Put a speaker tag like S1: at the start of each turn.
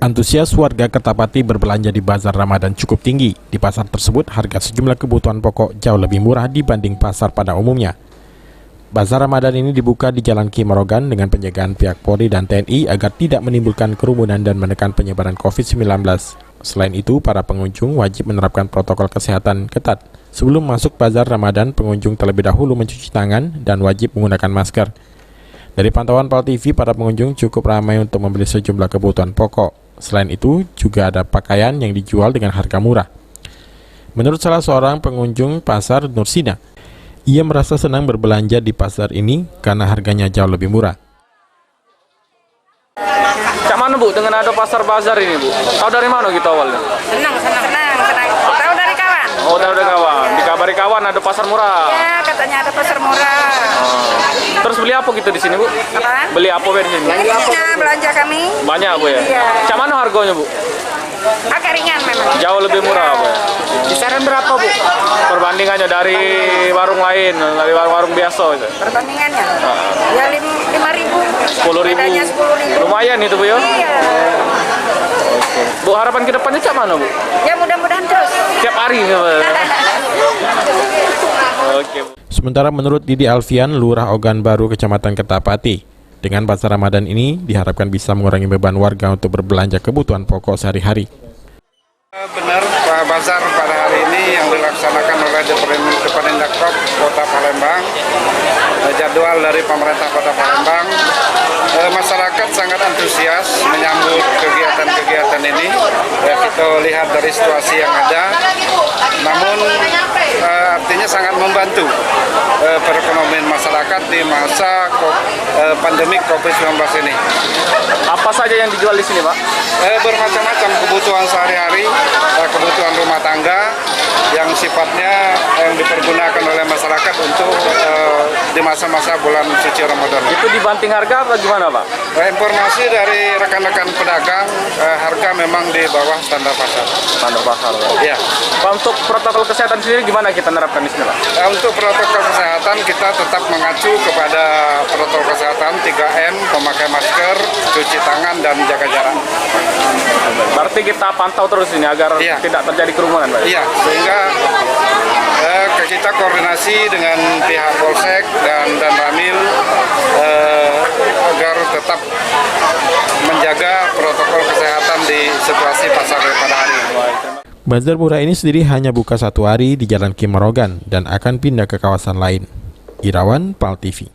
S1: Antusias warga Kertapati berbelanja di Bazar Ramadan cukup tinggi. Di pasar tersebut, harga sejumlah kebutuhan pokok jauh lebih murah dibanding pasar pada umumnya. Bazar Ramadan ini dibuka di Jalan Ki Marogan dengan penjagaan pihak Polri dan TNI agar tidak menimbulkan kerumunan dan menekan penyebaran COVID-19. Selain itu, para pengunjung wajib menerapkan protokol kesehatan ketat. Sebelum masuk Bazar Ramadan, pengunjung terlebih dahulu mencuci tangan dan wajib menggunakan masker. Dari pantauan PAL TV, para pengunjung cukup ramai untuk membeli sejumlah kebutuhan pokok. Selain itu, juga ada pakaian yang dijual dengan harga murah. Menurut salah seorang pengunjung pasar Nursina, ia merasa senang berbelanja di pasar ini karena harganya jauh lebih murah.
S2: Cak mana Bu dengan ada pasar bazar ini Bu? Tahu dari mana gitu awalnya?
S3: Senang. Tahu dari kawan.
S2: Oh dari kawan, dikabari kawan ada pasar murah.
S3: Ya katanya ada pasar murah.
S2: Terus beli apa gitu di sini Bu?
S3: Apaan?
S2: Beli apa di sini?
S3: Belanja kami.
S2: Banyak Bu ya?
S3: Iya.
S2: Cak mana harganya Bu?
S3: Agak ringan memang.
S2: Jauh lebih murah Bu ya?
S3: Kisaran berapa Bu?
S2: Perbandingannya dari warung lain, dari warung biasa gitu.
S3: Perbandingannya? Ya 5.000.
S2: 10.000.
S3: Bedanya 10.000.
S2: Lumayan itu Bu ya?
S3: Iya.
S2: Bu harapan ke depannya cak mana Bu?
S3: Ya mudah-mudahan terus.
S2: Tiap hari ya Bu? Oke Bu.
S1: Sementara menurut Didi Alfian, Lurah Ogan Baru, Kecamatan Kertapati, dengan pasar Ramadan ini diharapkan bisa mengurangi beban warga untuk berbelanja kebutuhan pokok sehari-hari.
S4: Benar, bazar pada hari ini yang dilaksanakan oleh Dependagkop Kota Palembang, jadwal dari pemerintah Kota Palembang. Masyarakat sangat antusias menyambut kegiatan-kegiatan ini. Kita lihat dari situasi yang ada, namun artinya sangat membantu perekonomian masyarakat di masa pandemi COVID-19 ini.
S2: Apa saja yang dijual di sini Pak?
S4: Bermacam-macam kebutuhan sehari-hari, kebutuhan rumah tangga yang sifatnya yang dipergunakan oleh masyarakat untuk di masa-masa bulan suci Ramadan.
S2: Itu dibanting harga atau gimana Pak?
S4: Informasi dari rekan-rekan pedagang, harga memang di bawah standar pasar.
S2: Standar pasar Pak?
S4: Ya.
S2: Pak, untuk protokol kesehatan sendiri gimana kita menerapkan di sini Pak?
S4: Untuk protokol kesehatan kita tetap mengacu kepada protokol kesehatan 3M, memakai masker, cuci tangan, dan jaga jarak.
S2: Berarti kita pantau terus ini agar tidak terjadi kerumunan Pak?
S4: Iya, sehingga kita koordinasi dengan pihak Polsek dan Ramil agar tetap menjaga protokol kesehatan di situasi pasar pada hari ini.
S1: Bazar murah ini sendiri hanya buka 1 hari di Jalan Ki Marogan dan akan pindah ke kawasan lain. Irawan, PAL TV.